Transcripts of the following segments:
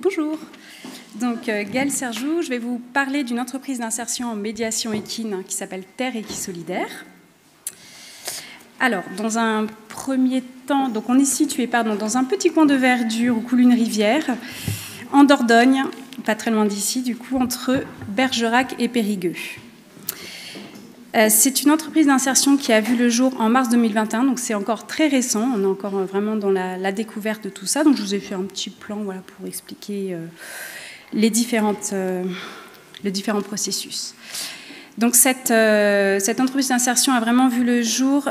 Bonjour, donc Gaëlle Serjou, je vais vous parler d'une entreprise d'insertion en médiation équine qui s'appelle Terre Équisolidaire. Alors, dans un premier temps, donc on est situé dans un petit coin de verdure où coule une rivière, en Dordogne, pas très loin d'ici, du coup, entre Bergerac et Périgueux. C'est une entreprise d'insertion qui a vu le jour en mars 2021, donc c'est encore très récent, on est encore vraiment dans la découverte de tout ça. Donc je vous ai fait un petit plan pour expliquer les différents processus. Donc cette entreprise d'insertion a vraiment vu le jour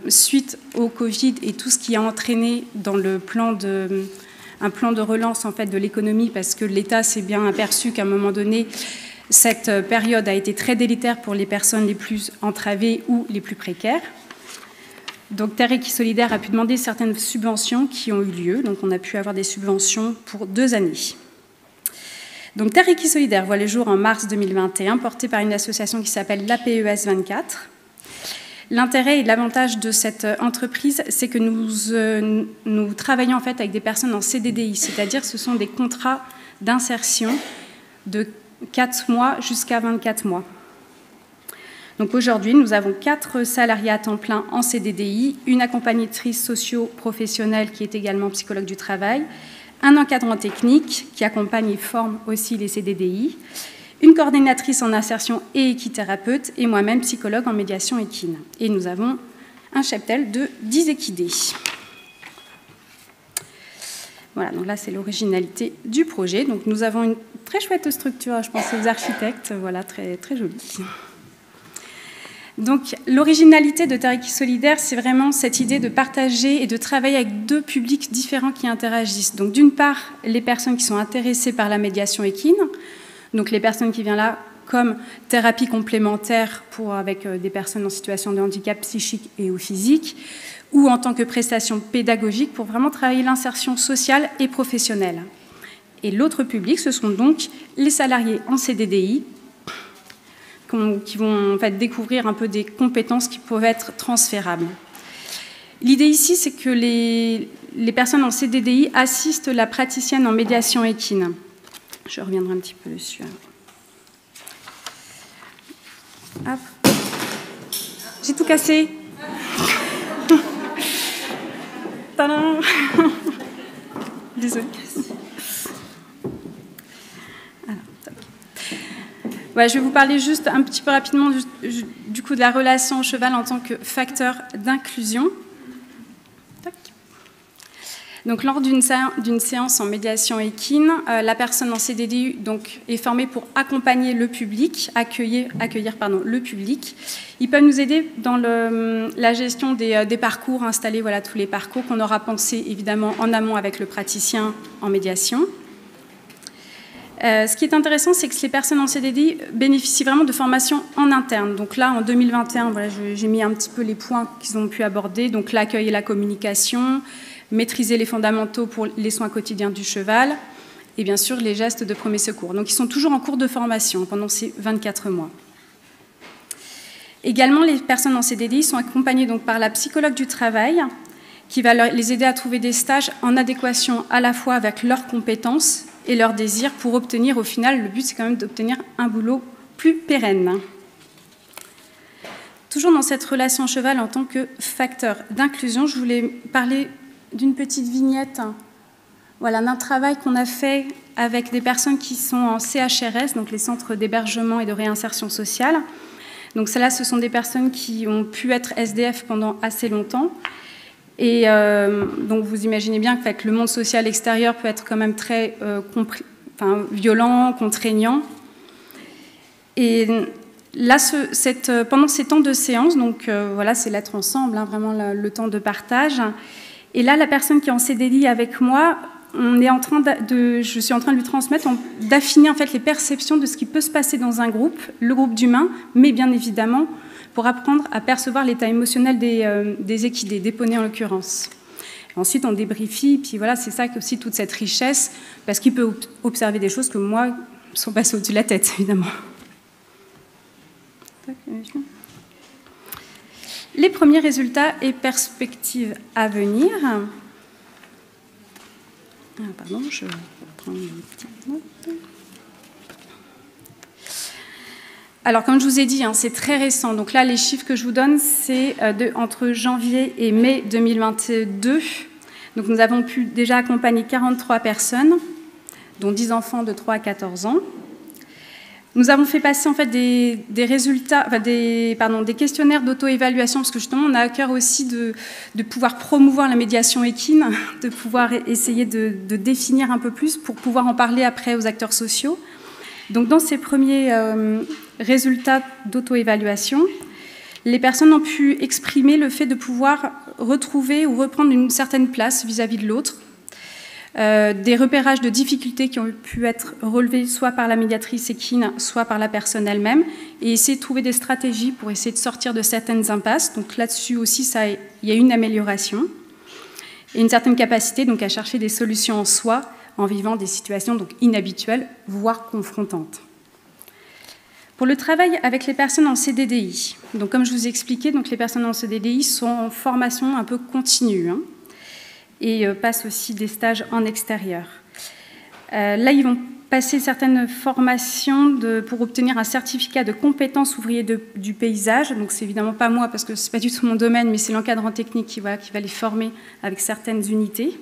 suite au Covid et tout ce qui a entraîné dans un plan de relance en fait, de l'économie, parce que l'État s'est bien aperçu qu'à un moment donné, cette période a été très délétère pour les personnes les plus entravées ou les plus précaires. Donc Terre Équisolidaire a pu demander certaines subventions qui ont eu lieu. Donc on a pu avoir des subventions pour 2 années. Donc Terre Équisolidaire voit le jour en mars 2021, portée par une association qui s'appelle l'APES 24. L'intérêt et l'avantage de cette entreprise, c'est que nous travaillons en fait avec des personnes en CDDI, c'est-à-dire ce sont des contrats d'insertion de 4 mois jusqu'à 24 mois. Donc aujourd'hui, nous avons 4 salariés à temps plein en CDDI, une accompagnatrice socio-professionnelle qui est également psychologue du travail, un encadrant technique qui accompagne et forme aussi les CDDI, une coordinatrice en insertion et équithérapeute, et moi-même psychologue en médiation équine. Et nous avons un cheptel de 10 équidés. Voilà, donc là, c'est l'originalité du projet. Donc nous avons une très chouette structure, je pense aux architectes, voilà, très, très jolie. Donc l'originalité de Terre Équisolidaire, c'est vraiment cette idée de partager et de travailler avec 2 publics différents qui interagissent. Donc d'une part, les personnes qui sont intéressées par la médiation équine, donc les personnes qui viennent là comme thérapie complémentaire avec des personnes en situation de handicap psychique et ou physique, ou en tant que prestation pédagogique pour vraiment travailler l'insertion sociale et professionnelle. Et l'autre public, ce sont donc les salariés en CDDI qui vont en fait découvrir un peu des compétences qui peuvent être transférables. L'idée ici, c'est que les personnes en CDDI assistent la praticienne en médiation équine. Je reviendrai un petit peu dessus. Hop. J'ai tout cassé. Tadam. Désolée. Ouais, je vais vous parler juste un petit peu rapidement du coup de la relation au cheval en tant que facteur d'inclusion. Donc, lors d'une séance en médiation équine, la personne en CDDI donc, est formée pour accompagner le public, accueillir le public. Ils peuvent nous aider dans la gestion des parcours, installer voilà, tous les parcours qu'on aura pensé évidemment en amont avec le praticien en médiation. Ce qui est intéressant, c'est que les personnes en CDDI bénéficient vraiment de formations en interne. Donc là, en 2021, voilà, j'ai mis un petit peu les points qu'ils ont pu aborder. Donc l'accueil et la communication, maîtriser les fondamentaux pour les soins quotidiens du cheval et bien sûr les gestes de premier secours. Donc ils sont toujours en cours de formation pendant ces 24 mois. Également, les personnes en CDDI sont accompagnées donc, par la psychologue du travail qui va les aider à trouver des stages en adéquation à la fois avec leurs compétences et leurs désirs pour obtenir, au final, le but c'est quand même d'obtenir un boulot plus pérenne. Toujours dans cette relation cheval en tant que facteur d'inclusion, je voulais parler d'une petite vignette voilà, d'un travail qu'on a fait avec des personnes qui sont en CHRS, donc les centres d'hébergement et de réinsertion sociale. Donc celles-là, ce sont des personnes qui ont pu être SDF pendant assez longtemps. Et donc vous imaginez bien que le monde social extérieur peut être quand même très violent, contraignant. Et là, pendant ces temps de séance, donc voilà, c'est l'être ensemble, hein, vraiment le temps de partage. Et là, la personne qui est en CDDI avec moi, je suis en train de lui transmettre, d'affiner en fait les perceptions de ce qui peut se passer dans un groupe, le groupe d'humains, mais bien évidemment pour apprendre à percevoir l'état émotionnel des équidés, des poneys en l'occurrence. Ensuite, on débriefie, puis voilà, c'est ça aussi toute cette richesse, parce qu'il peut observer des choses que moi sont passées au-dessus de la tête, évidemment. Les premiers résultats et perspectives à venir. Ah, pardon, je prendre une petite note. Alors, comme je vous ai dit, hein, c'est très récent. Donc là, les chiffres que je vous donne, c'est entre janvier et mai 2022. Donc nous avons pu déjà accompagner 43 personnes, dont 10 enfants de 3 à 14 ans. Nous avons fait passer en fait des résultats, enfin des questionnaires d'auto-évaluation, parce que justement, on a à cœur aussi de pouvoir promouvoir la médiation équine, de pouvoir essayer de définir un peu plus pour pouvoir en parler après aux acteurs sociaux. Donc dans ces premiers résultats d'auto-évaluation, les personnes ont pu exprimer le fait de pouvoir retrouver ou reprendre une certaine place vis-à-vis de l'autre, des repérages de difficultés qui ont pu être relevés soit par la médiatrice équine, soit par la personne elle-même, et essayer de trouver des stratégies pour essayer de sortir de certaines impasses. Donc là-dessus aussi, il y a une amélioration et une certaine capacité donc, à chercher des solutions en soi en vivant des situations donc, inhabituelles, voire confrontantes. Pour le travail avec les personnes en CDDI, donc comme je vous ai expliqué, donc les personnes en CDDI sont en formation un peu continue hein, et passent aussi des stages en extérieur. Là, ils vont passer certaines formations pour obtenir un certificat de compétences ouvriers du paysage. Donc, c'est évidemment pas moi parce que c'est pas du tout mon domaine, mais c'est l'encadrant technique qui va les former avec certaines unités.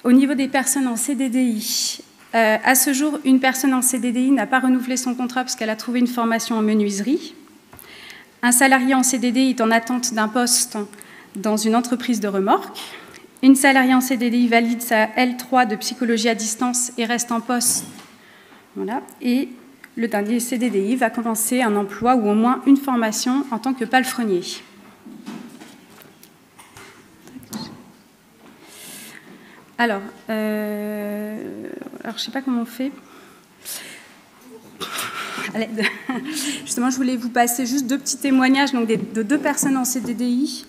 Au niveau des personnes en CDDI, à ce jour, une personne en CDDI n'a pas renouvelé son contrat parce qu'elle a trouvé une formation en menuiserie. Un salarié en CDDI est en attente d'un poste dans une entreprise de remorque. Une salariée en CDDI valide sa L3 de psychologie à distance et reste en poste. Voilà. Et le dernier CDDI va commencer un emploi ou au moins une formation en tant que palefrenier. Alors, je ne sais pas comment on fait. Justement, je voulais vous passer juste deux petits témoignages donc de deux personnes en CDDI.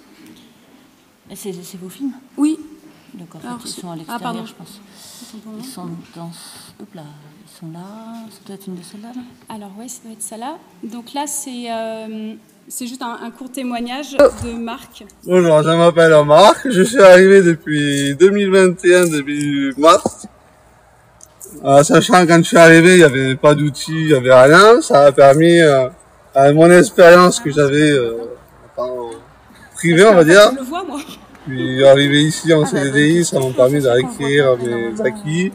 C'est vos films? Oui. D'accord, ils sont à l'extérieur, je pense. Ils sont dans... Hop là, ils sont là. Ça doit être une de celles-là, là. Alors, oui, ça doit être ça là. Donc là, c'est juste un court témoignage de Marc. Bonjour, je m'appelle Marc. Je suis arrivé depuis 2021, début mars. Sachant quand je suis arrivé, il n'y avait pas d'outils, il n'y avait rien. Ça a permis à mon expérience que j'avais privée, on va dire. Je le vois, moi. Puis arrivé ici en CDDI, ça m'a permis de réécrire mes acquis,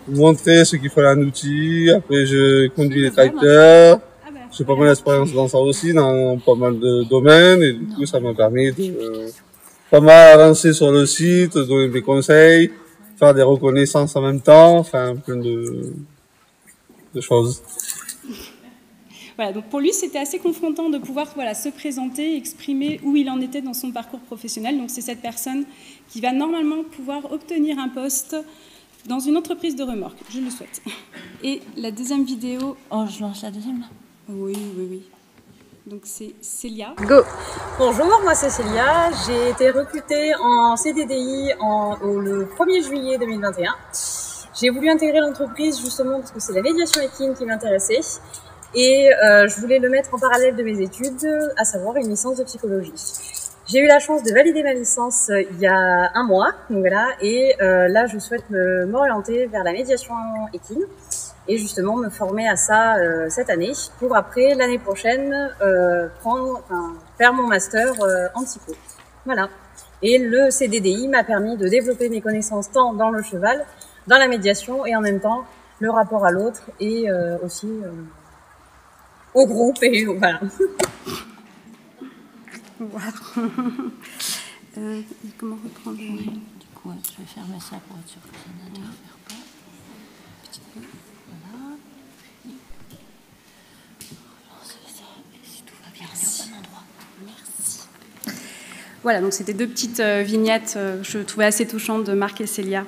montrer ce qu'il fallait en outil. Après, je conduis les tracteurs. J'ai pas mal d'expérience dans ça aussi, dans pas mal de domaines. Et du coup, ça m'a permis de pas mal avancer sur le site, donner des conseils, faire des reconnaissances en même temps, enfin plein de choses. Voilà, donc pour lui, c'était assez confrontant de pouvoir se présenter, exprimer où il en était dans son parcours professionnel. Donc c'est cette personne qui va normalement pouvoir obtenir un poste dans une entreprise de remorque. Je le souhaite. Et la deuxième vidéo... Oh, je lance la deuxième là. Oui. Donc c'est Célia. Go. Bonjour, moi c'est Célia. J'ai été recrutée en CDDI le 1er juillet 2021. J'ai voulu intégrer l'entreprise justement parce que c'est la médiation équine qui m'intéressait. Et je voulais le mettre en parallèle de mes études, à savoir une licence de psychologie. J'ai eu la chance de valider ma licence il y a un mois, donc voilà, et là je souhaite m'orienter vers la médiation équine et justement me former à ça cette année pour après l'année prochaine faire mon master en psycho. Voilà. Et le CDDI m'a permis de développer mes connaissances tant dans le cheval, dans la médiation et en même temps le rapport à l'autre et aussi au groupe et voilà. Voilà. Comment reprendre Du coup, je vais fermer ça pour être sûr que ça n'interfère pas. Petit peu. Voilà. Relancer ça. Et si tout va bien, on est au bon endroit. Merci. Voilà, donc c'était deux petites vignettes que je trouvais assez touchantes de Marc et Célia.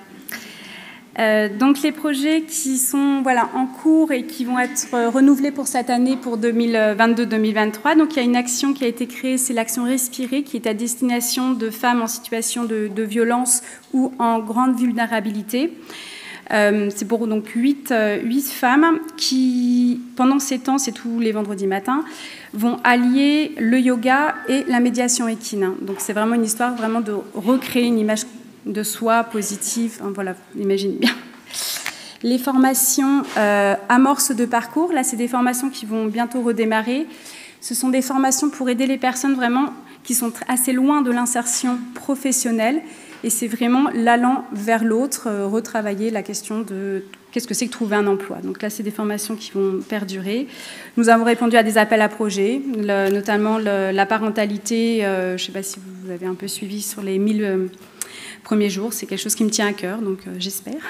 Donc les projets qui sont en cours et qui vont être renouvelés pour cette année, pour 2022-2023. Donc il y a une action qui a été créée, c'est l'action Respirer, qui est à destination de femmes en situation de violence ou en grande vulnérabilité. C'est pour donc 8 femmes qui, pendant ces temps, c'est tous les vendredis matins, vont allier le yoga et la médiation équine. Donc c'est vraiment une histoire de recréer une image de soi positive, voilà, imaginez bien. Les formations amorces de parcours, là, c'est des formations qui vont bientôt redémarrer. Ce sont des formations pour aider les personnes vraiment qui sont assez loin de l'insertion professionnelle. Et c'est vraiment l'allant vers l'autre, retravailler la question de qu'est-ce que c'est que trouver un emploi. Donc là, c'est des formations qui vont perdurer. Nous avons répondu à des appels à projets, notamment la parentalité. Je ne sais pas si vous avez un peu suivi sur les 1000 premiers jours. C'est quelque chose qui me tient à cœur, donc j'espère.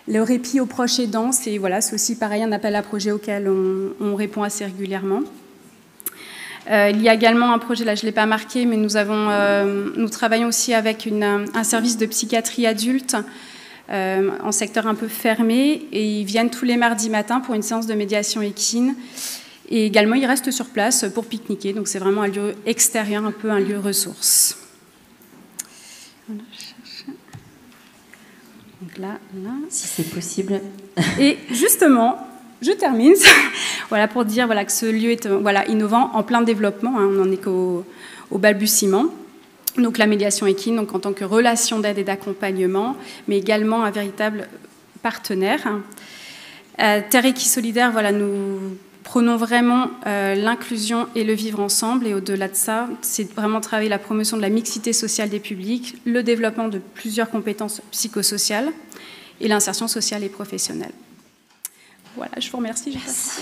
Le répit aux proches aidants, c'est aussi pareil, un appel à projet auquel on répond assez régulièrement. Il y a également un projet, là je ne l'ai pas marqué, mais nous travaillons aussi avec un service de psychiatrie adulte en secteur un peu fermé, et ils viennent tous les mardis matins pour une séance de médiation équine. Et également, ils restent sur place pour pique-niquer, donc c'est vraiment un lieu extérieur, un peu un lieu ressource. Donc là. Si c'est possible. Et justement, je termine pour dire que ce lieu est innovant, en plein développement, on n'en est qu'au balbutiement. Donc la médiation équine, donc en tant que relation d'aide et d'accompagnement, mais également un véritable partenaire. Terre Équi Solidaire, nous prônons vraiment l'inclusion et le vivre ensemble. Et au-delà de ça, c'est vraiment travailler la promotion de la mixité sociale des publics, le développement de plusieurs compétences psychosociales et l'insertion sociale et professionnelle. Voilà, je vous remercie. Merci.